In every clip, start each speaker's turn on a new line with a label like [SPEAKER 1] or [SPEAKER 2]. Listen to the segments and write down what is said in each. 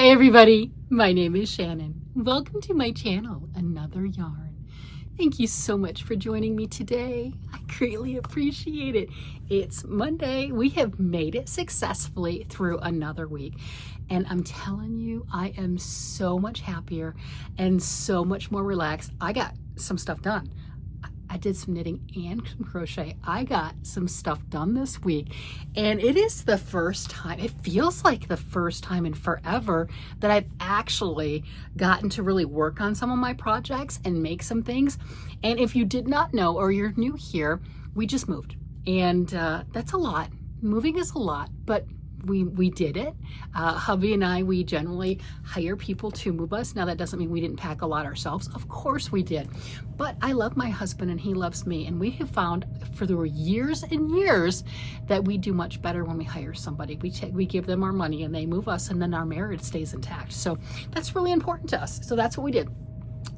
[SPEAKER 1] Hi everybody, my name is Shannon. Welcome to my channel, Another Yarn. Thank you so much for joining me today. I greatly appreciate it. It's Monday. We have made it successfully through another week. And I'm telling you, I am so much happier and so much more relaxed. I got some stuff done. I did some knitting and some crochet. I got some stuff done this week, and it is the first time, it feels like the first time in forever that I've actually gotten to really work on some of my projects and make some things. And if you did not know, or you're new here, we just moved, and that's a lot. Moving is a lot, but we did it. Hubby and I, we generally hire people to move us. Now that doesn't mean we didn't pack a lot ourselves. Of course we did. But I love my husband and he loves me. And we have found for the years and years that we do much better when we hire somebody. We give them our money and they move us, and then our marriage stays intact. So that's really important to us. So that's what we did.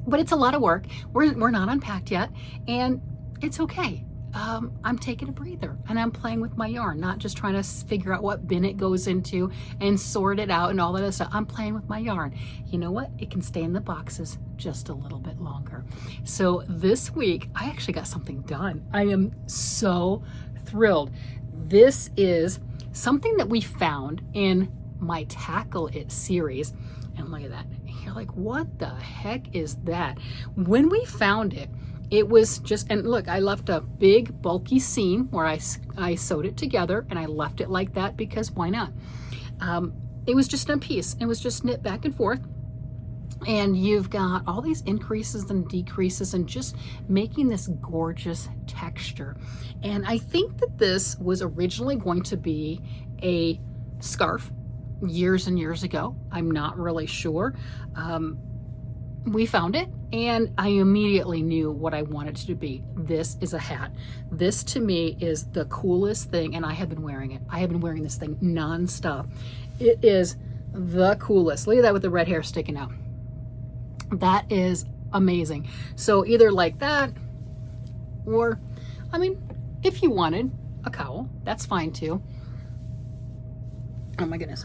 [SPEAKER 1] But it's a lot of work. We're not unpacked yet, and it's okay. I'm taking a breather and I'm playing with my yarn, not just trying to figure out what bin it goes into and sort it out and all that other stuff. I'm playing with my yarn. You know what? It can stay in the boxes just a little bit longer. So this week, I actually got something done. I am so thrilled. This is something that we found in my Tackle It series. And look at that. You're like, what the heck is that? When we found it, it was just, and look, I left a big bulky seam where I sewed it together, and I left it like that because why not? It was just a piece. It was just knit back and forth. And you've got all these increases and decreases and just making this gorgeous texture. And I think that this was originally going to be a scarf years and years ago. I'm not really sure. We found it and I immediately knew what I wanted it to be. This is a hat. This to me is the coolest thing, and I have been wearing it. I have been wearing this thing nonstop. It is the coolest. Look at that with the red hair sticking out. That is amazing. So either like that, or, I mean, if you wanted a cowl, that's fine too. Oh my goodness.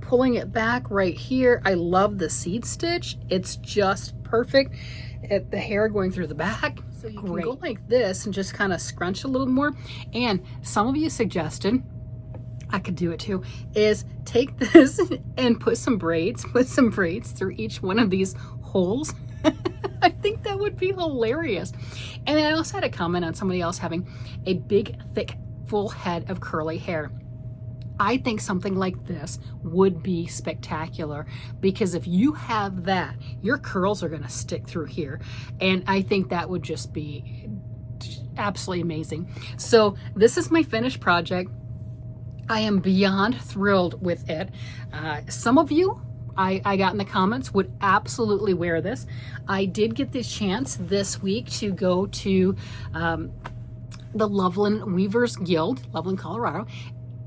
[SPEAKER 1] Pulling it back right here. I love the seed stitch. It's just perfect. The hair going through the back. So you can go like this and just kind of scrunch a little more. And some of you suggested, I could do it too, is take this and put some braids through each one of these holes. I think that would be hilarious. And I also had a comment on somebody else having a big, thick, full head of curly hair. I think something like this would be spectacular, because if you have that, your curls are going to stick through here. And I think that would just be absolutely amazing. So this is my finished project. I am beyond thrilled with it. Some of you, I got in the comments, would absolutely wear this. I did get the chance this week to go to the Loveland Weavers Guild, Loveland, Colorado.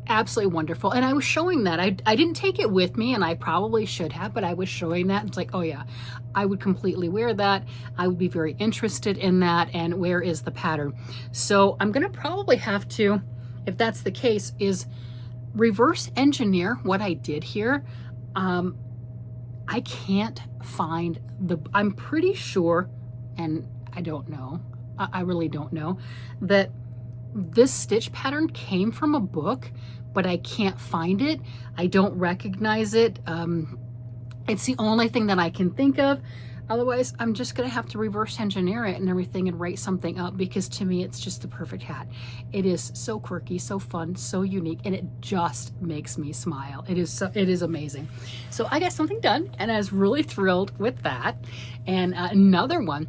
[SPEAKER 1] Absolutely wonderful. And I was showing that. I didn't take it with me, and I probably should have, but I was showing that. It's like, oh yeah, I would completely wear that. I would be very interested in that. And where is the pattern? So I'm going to probably have to, if that's the case, is reverse engineer what I did here. I can't find I'm pretty sure, and I don't know, I really don't know, that this stitch pattern came from a book, but I can't find it. I don't recognize it. It's the only thing that I can think of. Otherwise, I'm just gonna have to reverse engineer it and everything and write something up, because to me, it's just the perfect hat. It is so quirky, so fun, so unique, and it just makes me smile. It is amazing. So I got something done, and I was really thrilled with that. And another one,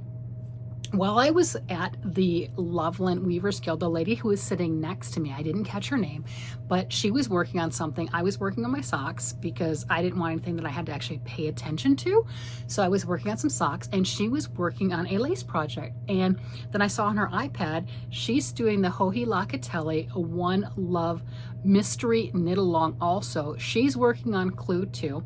[SPEAKER 1] while I was at the Loveland Weavers Guild, the lady who was sitting next to me, I didn't catch her name, but she was working on something. I was working on my socks because I didn't want anything that I had to actually pay attention to. So I was working on some socks, and she was working on a lace project. And then I saw on her iPad, she's doing the Joji Locatelli One Love Mystery Knit Along also. She's working on Clue 2,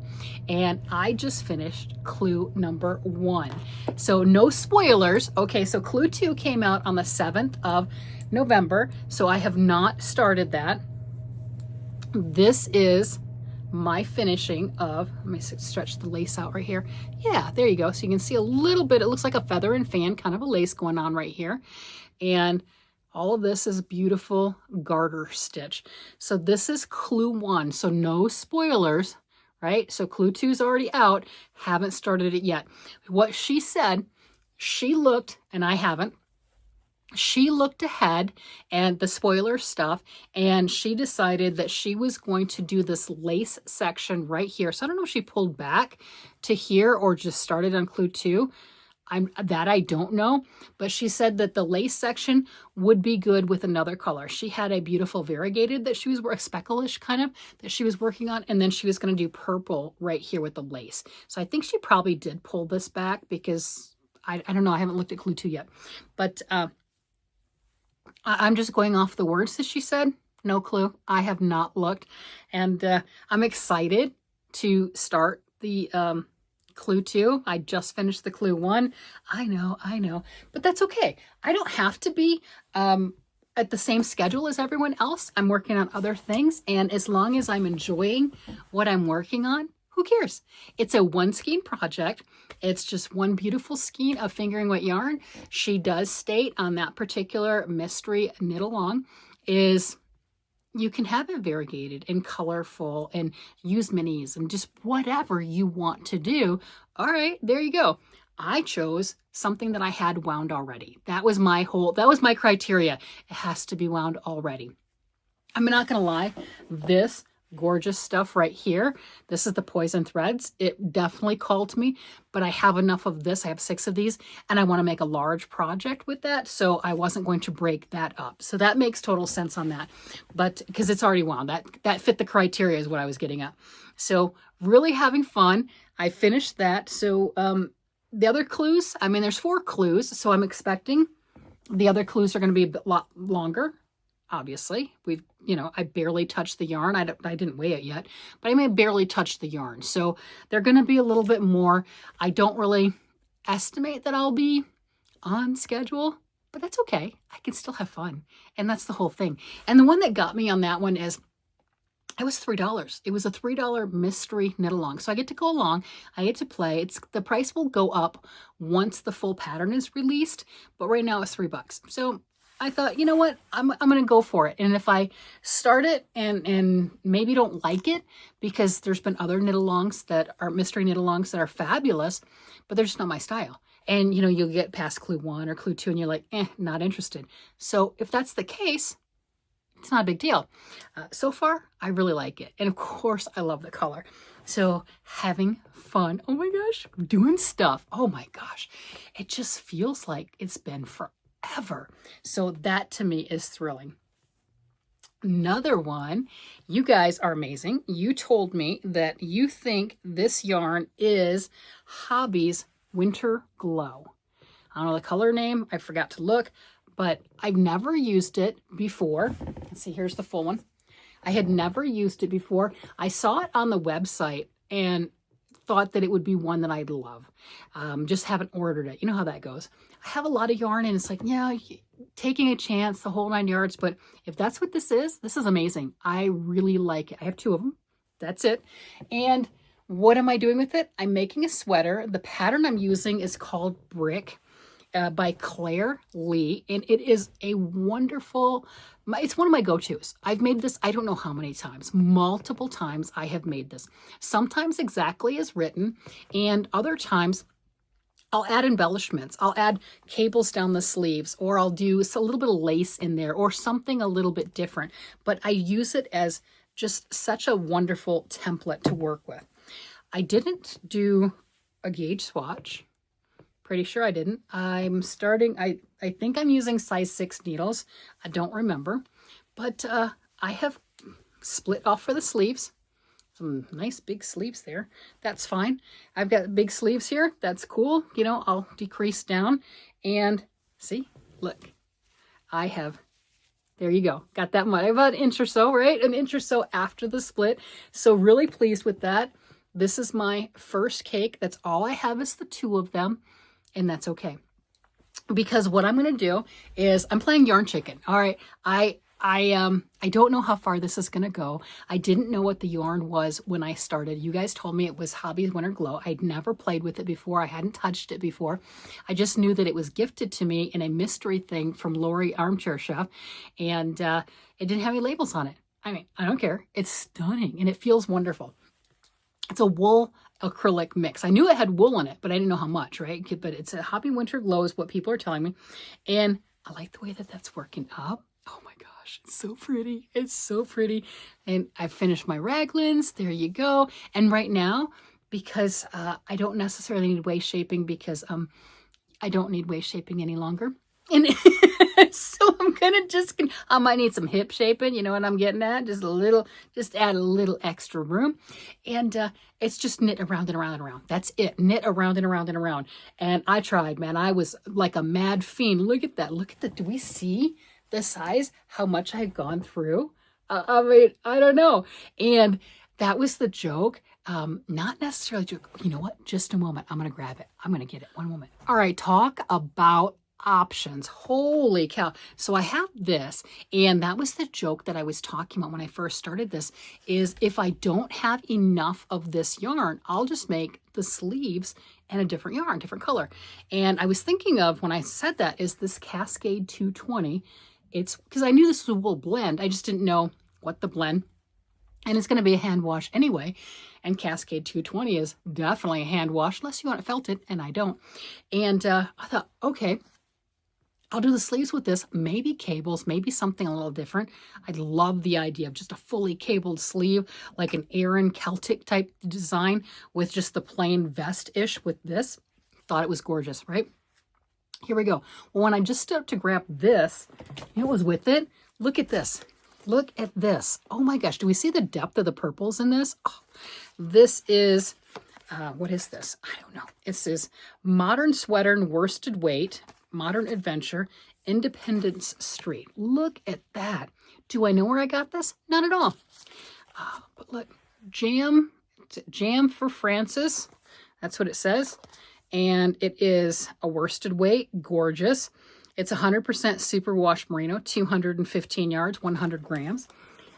[SPEAKER 1] and I just finished Clue number 1. So no spoilers. Okay, so Clue 2 came out on the 7th of November, so I have not started that. This is my finishing of, let me stretch the lace out right here. Yeah, there you go. So you can see a little bit, it looks like a feather and fan kind of a lace going on right here. And all of this is beautiful garter stitch. So this is clue 1, so no spoilers, right? So clue 2 is already out, haven't started it yet. What she said, she looked, and I haven't, she looked ahead and the spoiler stuff, and she decided that she was going to do this lace section right here. So I don't know if she pulled back to here or just started on clue 2. I don't know, but she said that the lace section would be good with another color. She had a beautiful variegated that she was, a speckleish kind of, that she was working on, and then she was going to do purple right here with the lace. So I think she probably did pull this back because I don't know, I haven't looked at clue 2 yet, but I'm just going off the words that she said. No clue. I have not looked, and I'm excited to start the clue 2. I just finished the clue 1. I know, but that's okay. I don't have to be at the same schedule as everyone else. I'm working on other things, and as long as I'm enjoying what I'm working on, who cares? It's a one skein project. It's just one beautiful skein of fingering weight yarn. She does state on that particular mystery knit along is you can have it variegated and colorful and use minis and just whatever you want to do. All right, there you go. I chose something that I had wound already. That was my criteria. It has to be wound already. I'm not going to lie, this gorgeous stuff right here, this is the poison threads. It definitely called to me, but I have enough of this. I have 6 of these, and I want to make a large project with that, so I wasn't going to break that up. So that makes total sense on that, but because it's already wound, that fit the criteria is what I was getting at. So really having fun. I finished that. So the other clues, I mean, there's 4 clues, so I'm expecting the other clues are going to be a lot longer. Obviously, I barely touched the yarn. I didn't weigh it yet, but I may barely touch the yarn. So they're going to be a little bit more. I don't really estimate that I'll be on schedule, but that's okay. I can still have fun. And that's the whole thing. And the one that got me on that one is, it was $3. It was a $3 mystery knit along. So I get to go along. I get to play. The price will go up once the full pattern is released, but right now it's $3. So I thought, you know what, I'm going to go for it. And if I start it and maybe don't like it, because there's been other knit-alongs that are mystery knit-alongs that are fabulous, but they're just not my style. And, you'll get past clue 1 or clue 2 and you're like, not interested. So if that's the case, it's not a big deal. So far, I really like it. And of course, I love the color. So having fun. Oh my gosh, doing stuff. Oh my gosh. It just feels like it's been forever. So that to me is thrilling. Another one, you guys are amazing. You told me that you think this yarn is Hobby's Winter Glow. I don't know the color name. I forgot to look, but I've never used it before. Let's see, here's the full one. I had never used it before. I saw it on the website and thought that it would be one that I'd love. Just haven't ordered it. You know how that goes. I have a lot of yarn and it's like, yeah, taking a chance, the whole 9 yards. But if that's what this is amazing. I really like it. I have 2 of them. That's it. And what am I doing with it? I'm making a sweater. The pattern I'm using is called Brick by Claire Lee. And it is a wonderful, it's one of my go-tos. I've made this, I don't know how many times, multiple times I have made this. Sometimes exactly as written, and other times I'll add embellishments. I'll add cables down the sleeves, or I'll do a little bit of lace in there, or something a little bit different. But I use it as just such a wonderful template to work with. I didn't do a gauge swatch. Pretty sure I didn't. I'm starting, I think I'm using size 6 needles. I don't remember. But I have split off for the sleeves. Some nice big sleeves there. That's fine. I've got big sleeves here. That's cool. I'll decrease down. And see, look, I have, there you go. Got that much, about an inch or so, right? An inch or so after the split. So really pleased with that. This is my first cake. That's all I have is the 2 of them. And that's okay. Because what I'm going to do is I'm playing yarn chicken. All right. I I don't know how far this is going to go. I didn't know what the yarn was when I started. You guys told me it was Hobby's Winter Glow. I'd never played with it before. I hadn't touched it before. I just knew that it was gifted to me in a mystery thing from Lori Armchair Chef, and it didn't have any labels on it. I mean, I don't care. It's stunning, and it feels wonderful. It's a wool acrylic mix. I knew it had wool in it, but I didn't know how much, right? But it's a Hobby Winter Glow is what people are telling me, and I like the way that that's working up. Oh my gosh, it's so pretty. It's so pretty. And I finished my raglans. There you go. And right now, because I don't necessarily need waist shaping because I don't need waist shaping any longer. And so I'm gonna I might need some hip shaping, you know what I'm getting at? Just add a little extra room. And it's just knit around and around and around. That's it. Knit around and around and around. And I tried, man. I was like a mad fiend. Look at that. Look at that. Do we see the size, how much I've gone through? I mean, I don't know. And that was the joke. Not necessarily joke. You know what? Just a moment. I'm going to grab it. I'm going to get it. One moment. All right. Talk about options. Holy cow. So I have this, and that was the joke that I was talking about when I first started this, is if I don't have enough of this yarn, I'll just make the sleeves in a different yarn, different color. And I was thinking of, when I said that, is this Cascade 220. It's because I knew this was a wool blend. I just didn't know what the blend. And it's going to be a hand wash anyway. And Cascade 220 is definitely a hand wash, unless you want it felted, and I don't. And I thought, okay, I'll do the sleeves with this, maybe cables, maybe something a little different. I love the idea of just a fully cabled sleeve, like an Aran Celtic type design with just the plain vest-ish with this. Thought it was gorgeous, right? Here we go. Well, when I just stood up to grab this, you know what was with it? Look at this. Look at this. Oh my gosh. Do we see the depth of the purples in this? Oh, this is, what is this? I don't know. This is Modern Sweater and Worsted Weight, Modern Adventure, Independence Street. Look at that. Do I know where I got this? Not at all. But look, Jam for Francis. That's what it says. And it is a worsted weight, gorgeous. It's 100% superwash merino, 215 yards, 100 grams.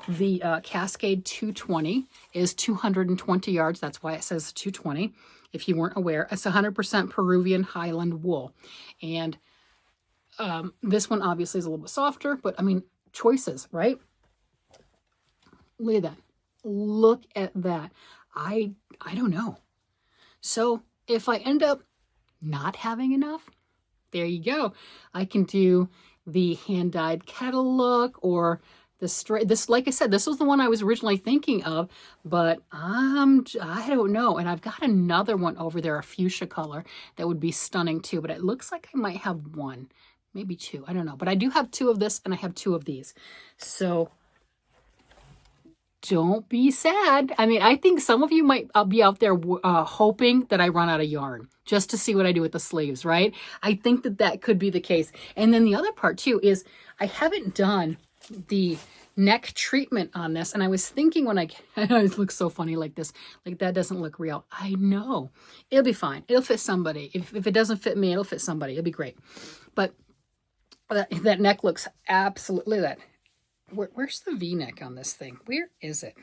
[SPEAKER 1] The Cascade 220 is 220 yards. That's why it says 220. If you weren't aware, it's 100% Peruvian Highland wool. And this one obviously is a little bit softer, but I mean, choices, right? Look at that. Look at that. I don't know. So if I end up not having enough, there you go. I can do the hand-dyed kettle look, or this, like I said, this was the one I was originally thinking of, but I don't know. And I've got another one over there, a fuchsia color, that would be stunning too, but it looks like I might have one, maybe two. I don't know, but I do have two of this, and I have two of these. So don't be sad. I mean, I think some of you might be out there hoping that I run out of yarn just to see what I do with the sleeves, right? I think that that could be the case. And then the other part too is I haven't done the neck treatment on this. And I was thinking when I know it looks so funny like this, like that doesn't look real. I know. It'll be fine. It'll fit somebody. If it doesn't fit me, it'll fit somebody. It'll be great. But that neck looks absolutely that. Where's the V-neck on this thing? Where is it?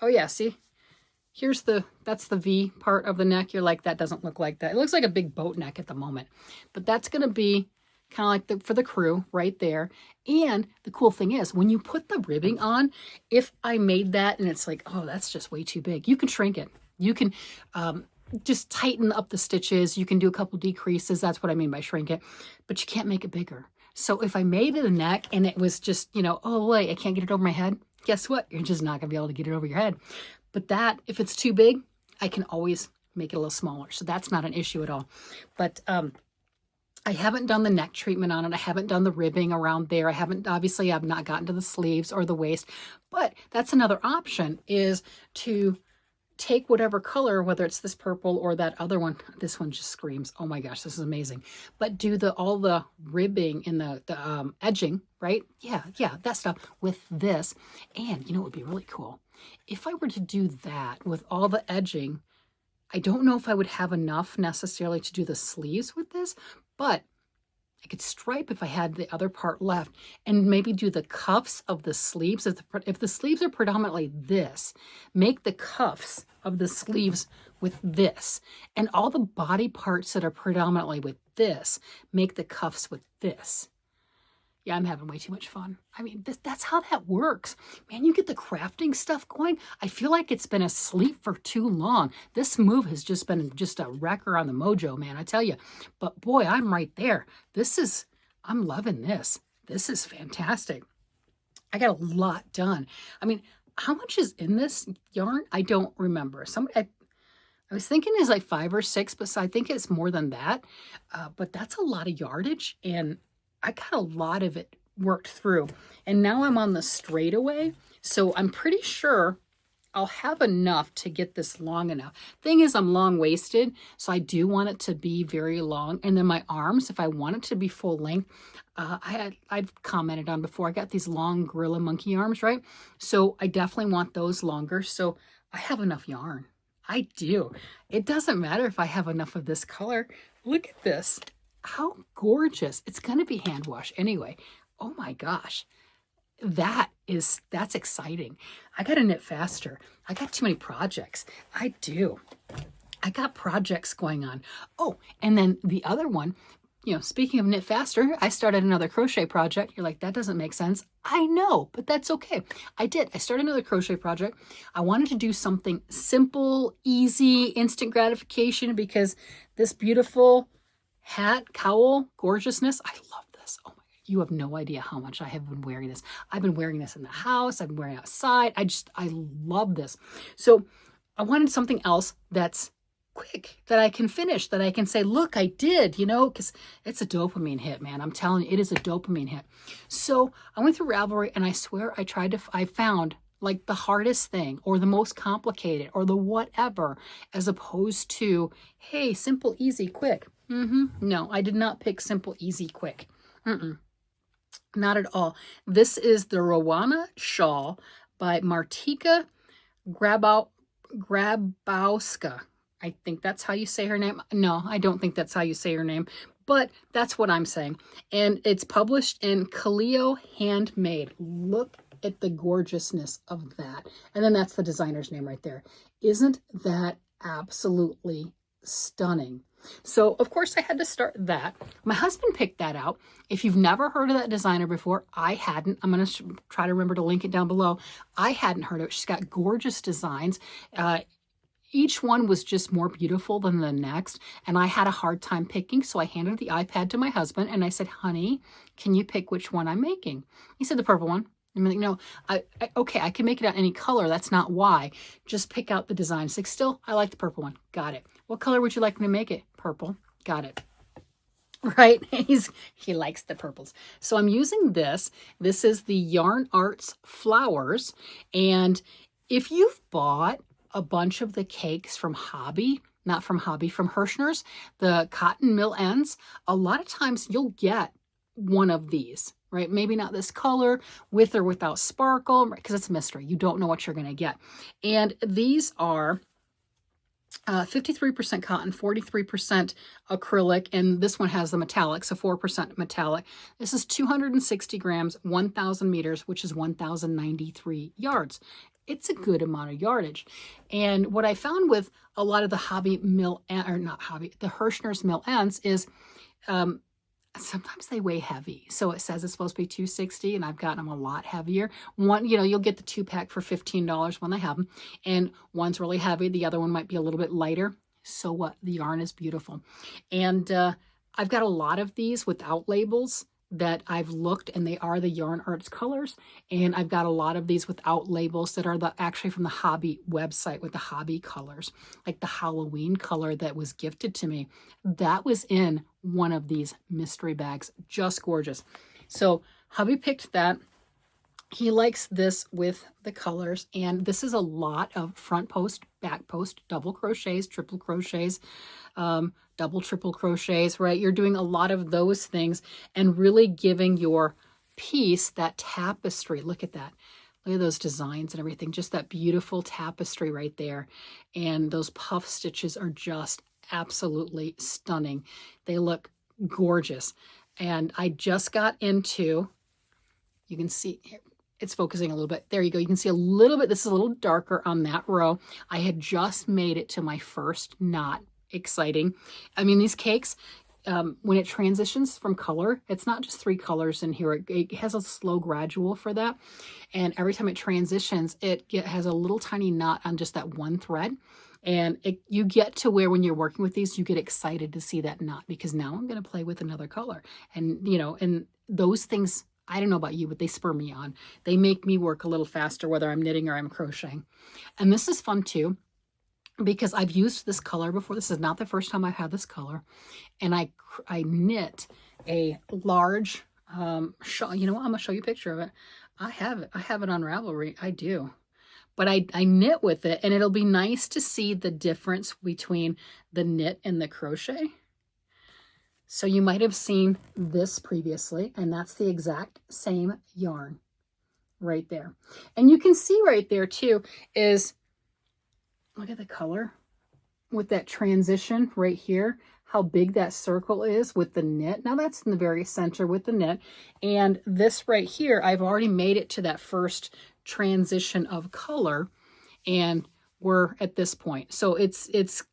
[SPEAKER 1] Oh yeah, see? That's the V part of the neck. You're like, that doesn't look like that. It looks like a big boat neck at the moment. But that's going to be kind of like for the crew right there. And the cool thing is, when you put the ribbing on, if I made that and it's like, oh, that's just way too big, you can shrink it. You can just tighten up the stitches. You can do a couple decreases. That's what I mean by shrink it. But you can't make it bigger. So if I made it a neck and it was just, oh, wait, I can't get it over my head, guess what? You're just not going to be able to get it over your head. But that, if it's too big, I can always make it a little smaller. So that's not an issue at all. But I haven't done the neck treatment on it. I haven't done the ribbing around there. Obviously, I've not gotten to the sleeves or the waist. But that's another option, is to take whatever color, whether it's this purple or that other one. This one just screams, oh my gosh, this is amazing. But do all the ribbing and the edging, right? Yeah, that stuff with this. And you know what would be really cool? If I were to do that with all the edging, I don't know if I would have enough necessarily to do the sleeves with this, but I could stripe if I had the other part left, and maybe do the cuffs of the sleeves. If the sleeves are predominantly this, make the cuffs of the sleeves with this, and all the body parts that are predominantly with this, make the cuffs with this. Yeah, I'm having way too much fun. I mean, that's how that works. Man, you get the crafting stuff going. I feel like it's been asleep for too long. This move has just been just a wrecker on the mojo, man, I tell you. But boy, I'm right there. I'm loving this. This is fantastic. I got a lot done. I mean, how much is in this yarn? I don't remember. I was thinking it's like 5 or 6, but I think it's more than that. But that's a lot of yardage, and I got a lot of it worked through. And now I'm on the straightaway, so I'm pretty sure I'll have enough to get this long enough. Thing is, I'm long-waisted, so I do want it to be very long. And then my arms, if I want it to be full length, I've commented on before, I got these long gorilla monkey arms, right? So I definitely want those longer. So I have enough yarn. I do. It doesn't matter if I have enough of this color. Look at this. How gorgeous. It's going to be hand wash anyway. Oh my gosh. That's exciting. I got to knit faster. I got too many projects. I do. I got projects going on. Oh, and then the other one, speaking of knit faster, I started another crochet project. You're like, that doesn't make sense. I know, but that's okay. I did. I started another crochet project. I wanted to do something simple, easy, instant gratification, because this beautiful hat, cowl, gorgeousness, I love this. Oh my God, you have no idea how much I have been wearing this. I've been wearing this in the house. I've been wearing it outside. I love this. So I wanted something else that's quick, that I can finish, that I can say, look, I did, because it's a dopamine hit, man. I'm telling you, it is a dopamine hit. So I went through Ravelry, and I swear I found like the hardest thing, or the most complicated, or the whatever, as opposed to, hey, simple, easy, quick. No, I did not pick simple, easy, quick. Not at all. This is the Rowana Shawl by Martika Grabowska. I think that's how you say her name. No, I don't think that's how you say her name, but that's what I'm saying. And it's published in Kaleo Handmade. Look at the gorgeousness of that. And then that's the designer's name right there. Isn't that absolutely stunning? So, of course, I had to start that. My husband picked that out. If you've never heard of that designer before, I hadn't. I'm going to try to remember to link it down below. I hadn't heard of it. She's got gorgeous designs. Each one was just more beautiful than the next, and I had a hard time picking, so I handed the iPad to my husband, and I said, honey, can you pick which one I'm making? He said, the purple one. I'm like, no, okay, I can make it out any color. That's not why. Just pick out the design. He's like, still, I like the purple one. Got it. What color would you like me to make it? Purple. Got it. Right? He likes the purples. So I'm using this. This is the Yarn Arts Flowers, and if you've bought a bunch of the cakes from Hobby, not from Hobby, from Hirschner's, the cotton mill ends, a lot of times you'll get one of these, right? Maybe not this color, with or without sparkle, because it's a mystery. You don't know what you're going to get. And these are 53% cotton, 43% acrylic, and this one has the metallic, so 4% metallic. This is 260 grams, 1,000 meters, which is 1,093 yards. It's a good amount of yardage. And what I found with a lot of the Hobby mill, or not Hobby, the Hirschner's mill ends is sometimes they weigh heavy. So it says it's supposed to be 260, and I've gotten them a lot heavier. One, you'll get the 2-pack for $15 when they have them, and one's really heavy. The other one might be a little bit lighter. So what? The yarn is beautiful. And I've got a lot of these without labels that I've looked, and they are the Yarn Arts colors. And I've got a lot of these without labels that are actually from the Hobby website with the Hobby colors, like the Halloween color that was gifted to me. That was in one of these mystery bags. Just gorgeous. So Hubby picked that. He likes this with the colors, and this is a lot of front post, back post, double crochets, triple crochets, double, triple crochets, right? You're doing a lot of those things and really giving your piece that tapestry. Look at that. Look at those designs and everything. Just that beautiful tapestry right there. And those puff stitches are just absolutely stunning. They look gorgeous. And I just got into, you can see here, it's focusing a little bit. There you go. You can see a little bit. This is a little darker on that row. I had just made it to my first knot. Exciting. I mean, these cakes, when it transitions from color, it's not just 3 colors in here. It has a slow gradual for that. And every time it transitions, it has a little tiny knot on just that one thread. And you get to where when you're working with these, you get excited to see that knot, because now I'm going to play with another color. And, you know, and those things, I don't know about you, but they spur me on. They make me work a little faster, whether I'm knitting or I'm crocheting. And this is fun too, because I've used this color before. This is not the first time I've had this color. And I knit a large shawl. You know what? I'm going to show you a picture of it. I have it on Ravelry. I do. But I knit with it, and it'll be nice to see the difference between the knit and the crochet. So you might have seen this previously, and that's the exact same yarn right there. And you can see right there too is, look at the color with that transition right here, how big that circle is with the knit. Now that's in the very center with the knit. And this right here, I've already made it to that first transition of color, and we're at this point. So it's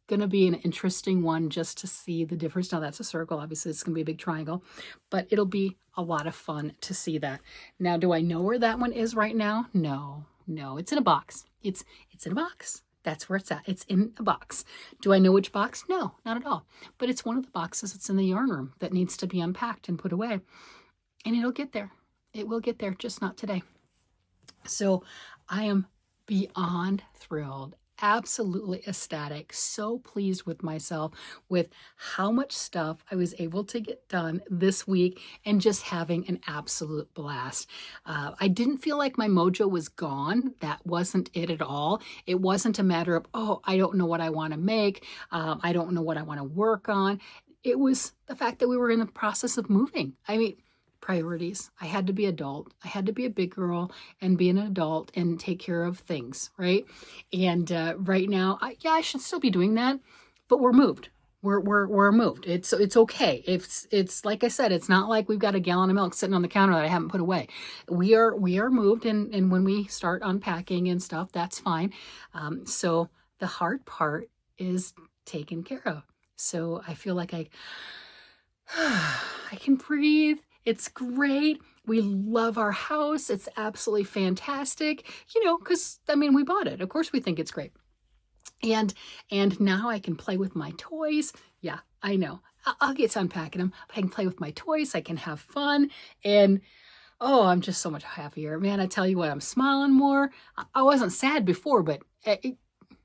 [SPEAKER 1] going to be an interesting one just to see the difference. Now that's a circle. Obviously it's going to be a big triangle, but it'll be a lot of fun to see that. Now, do I know where that one is right now? No, it's in a box. It's in a box. That's where it's at. It's in a box. Do I know which box? No, not at all. But it's one of the boxes that's in the yarn room that needs to be unpacked and put away. And it'll get there. It will get there, just not today. So I am beyond thrilled, absolutely ecstatic, so pleased with myself with how much stuff I was able to get done this week, and just having an absolute blast. I didn't feel like my mojo was gone. That wasn't it at all. It wasn't a matter of, oh, I don't know what I want to make. I don't know what I want to work on. It was the fact that we were in the process of moving. I mean, priorities. I had to be adult. I had to be a big girl and be an adult and take care of things, right? And right now, I should still be doing that, but we're moved. We're moved. It's okay. It's like I said, it's not like we've got a gallon of milk sitting on the counter that I haven't put away. We are moved, and when we start unpacking and stuff, that's fine. So the hard part is taken care of. So I feel like I can breathe. It's great. We love our house. It's absolutely fantastic, you know, because, I mean, we bought it. Of course we think it's great. And now I can play with my toys. Yeah, I know. I'll get to unpacking them, but I can play with my toys. I can have fun. And, oh, I'm just so much happier. Man, I tell you what, I'm smiling more. I wasn't sad before, but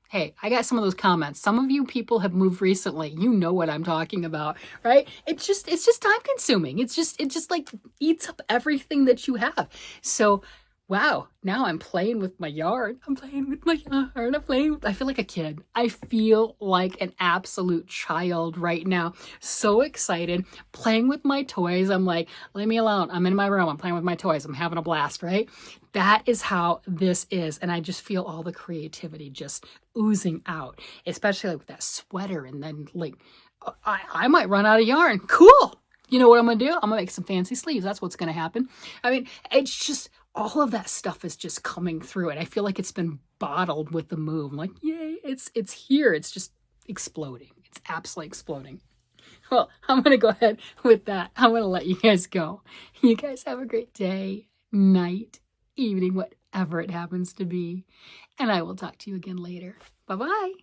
[SPEAKER 1] hey, I got some of those comments. Some of you people have moved recently. You know what I'm talking about, right? It's just time consuming. It just like eats up everything that you have. So, wow, now I'm playing with my yarn. I feel like a kid. I feel like an absolute child right now. So excited, playing with my toys. I'm like, leave me alone. I'm in my room. I'm playing with my toys. I'm having a blast, right? That is how this is. And I just feel all the creativity just oozing out, especially like with that sweater. And then like, I might run out of yarn. Cool. You know what I'm going to do? I'm going to make some fancy sleeves. That's what's going to happen. I mean, it's just, all of that stuff is just coming through. And I feel like it's been bottled with the move. I'm like, yay, it's here. It's just exploding. It's absolutely exploding. Well, I'm going to go ahead with that. I'm going to let you guys go. You guys have a great day, night, evening, whatever it happens to be. And I will talk to you again later. Bye-bye.